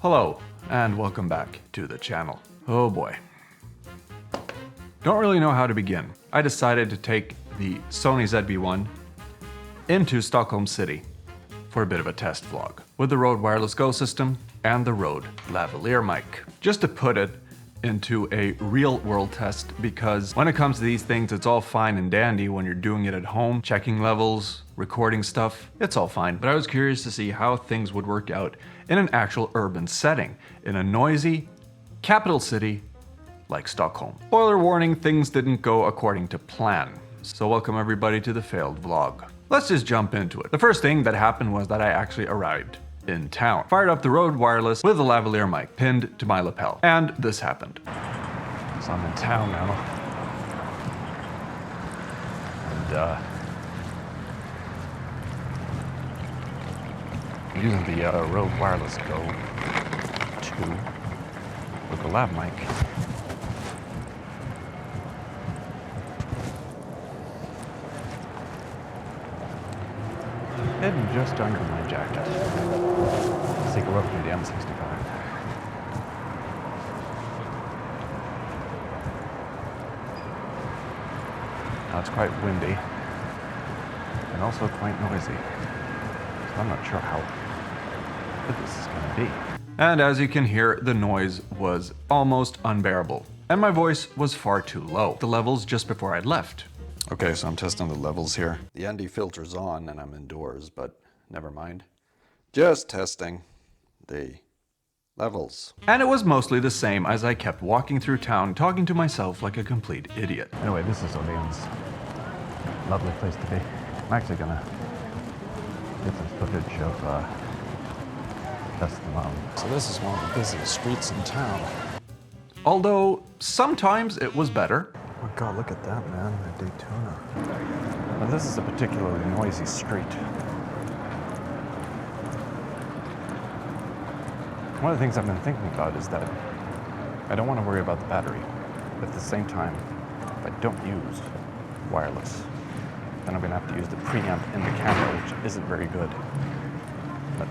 Hello, and welcome back to the channel. Oh boy. Don't really know how to begin. I decided to take the SONY ZV-1 into Stockholm City for a bit of a test vlog with the Rode Wireless Go system and the Rode lavalier mic. Just to put it into a real world test, because when it comes to these things, it's all fine and dandy when you're doing it at home, checking levels, recording stuff, it's all fine. But I was curious to see how things would work out in an actual urban setting, in a noisy capital city like Stockholm. Spoiler warning, things didn't go according to plan. So welcome everybody to the failed vlog. Let's just jump into it. The first thing that happened was that I actually arrived in town. Fired up the Rode Wireless with the lavalier mic pinned to my lapel. And this happened. So I'm in town now. And I'm using the Rode Wireless Go 2 with the lav mic. Hidden just under my jacket. Let's take a look through the M65. Now it's quite windy and also quite noisy. So I'm not sure how good this is going to be. And as you can hear, the noise was almost unbearable. And my voice was far too low. The levels just before I left. Okay, so I'm testing the levels here. The ND filter's on and I'm indoors, but never mind. Just testing the levels. And it was mostly the same as I kept walking through town, talking to myself like a complete idiot. Anyway, this is O'Leon's lovely place to be. I'm actually gonna get some footage of testing them out. So this is one of the busiest streets in town. Although, sometimes it was better. Oh my God, look at that, man, the Daytona. Now this is a particularly noisy street. One of the things I've been thinking about is that I don't want to worry about the battery. But at the same time, if I don't use wireless, then I'm going to have to use the preamp in the camera, which isn't very good. But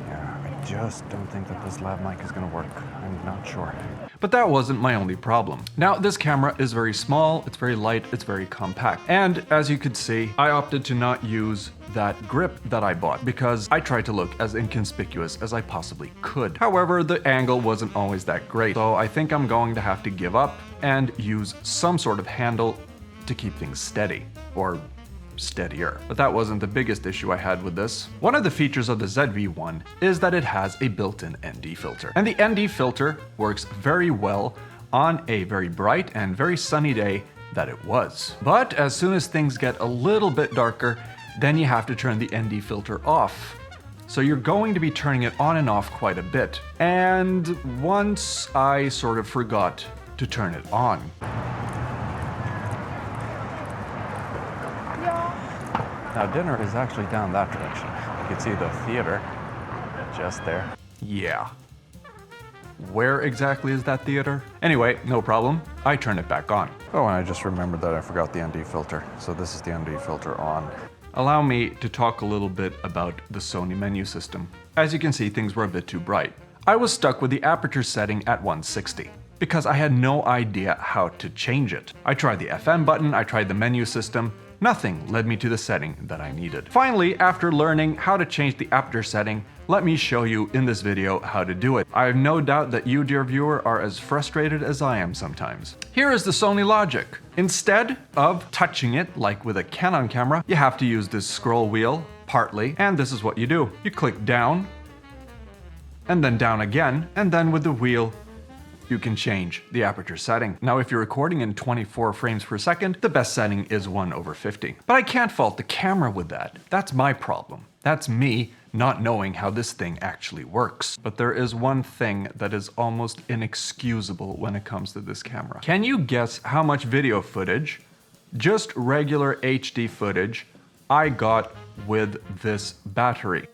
yeah, I just don't think that this lav mic is going to work. I'm not sure. But that wasn't my only problem. Now, this camera is very small, it's very light, it's very compact. And as you could see, I opted to not use that grip that I bought because I tried to look as inconspicuous as I possibly could. However, the angle wasn't always that great. So I think I'm going to have to give up and use some sort of handle to keep things steady, or steadier. But that wasn't the biggest issue I had with this. One of the features of the ZV-1 is that it has a built-in ND filter. And the ND filter works very well on a very bright and very sunny day that it was. But as soon as things get a little bit darker, then you have to turn the ND filter off. So you're going to be turning it on and off quite a bit. And once I sort of forgot to turn it on. Now dinner is actually down that direction. You can see the theater just there. Yeah. Where exactly is that theater? Anyway, no problem. I turn it back on. Oh, and I just remembered that I forgot the ND filter. So this is the ND filter on. Allow me to talk a little bit about the Sony menu system. As you can see, things were a bit too bright. I was stuck with the aperture setting at 160 because I had no idea how to change it. I tried the FM button, I tried the menu system. Nothing led me to the setting that I needed. Finally, after learning how to change the aperture setting, let me show you in this video how to do it. I have no doubt that you, dear viewer, are as frustrated as I am sometimes. Here is the Sony logic. Instead of touching it like with a Canon camera, you have to use this scroll wheel, partly, and this is what you do. You click down, and then down again, and then with the wheel, you can change the aperture setting. Now, if you're recording in 24 frames per second, the best setting is 1/50. But I can't fault the camera with that. That's my problem. That's me not knowing how this thing actually works. But there is one thing that is almost inexcusable when it comes to this camera. Can you guess how much video footage, just regular HD footage, I got with this battery?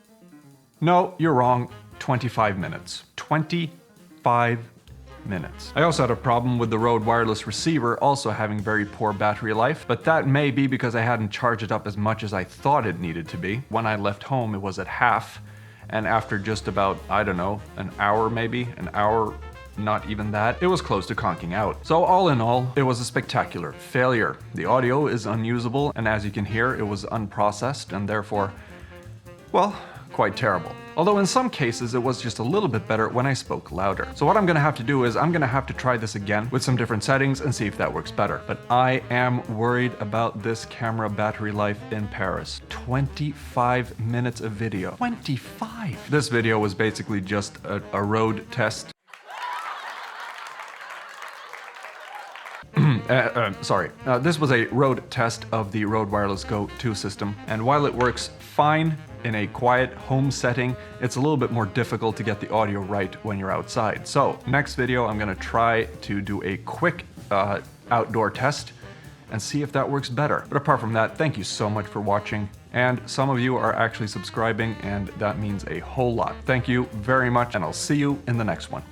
No, you're wrong. 25 minutes. 25 minutes. I also had a problem with the Rode wireless receiver also having very poor battery life, but that may be because I hadn't charged it up as much as I thought it needed to be. When I left home, it was at half, and after just about, I don't know, an hour maybe, an hour, not even that, it was close to conking out. So all in all, it was a spectacular failure. The audio is unusable, and as you can hear, it was unprocessed and therefore, well, quite terrible. Although in some cases it was just a little bit better when I spoke louder. So what I'm gonna have to do is I'm gonna have to try this again with some different settings and see if that works better. But I am worried about this camera battery life in Paris. 25 minutes of video. 25! This video was basically just a road test. This was a road test of the Rode Wireless Go 2 system, and while it works fine in a quiet home setting, it's a little bit more difficult to get the audio right when you're outside. So next video, I'm gonna try to do a quick outdoor test and see if that works better. But apart from that, thank you so much for watching. And some of you are actually subscribing, and that means a whole lot. Thank you very much, and I'll see you in the next one.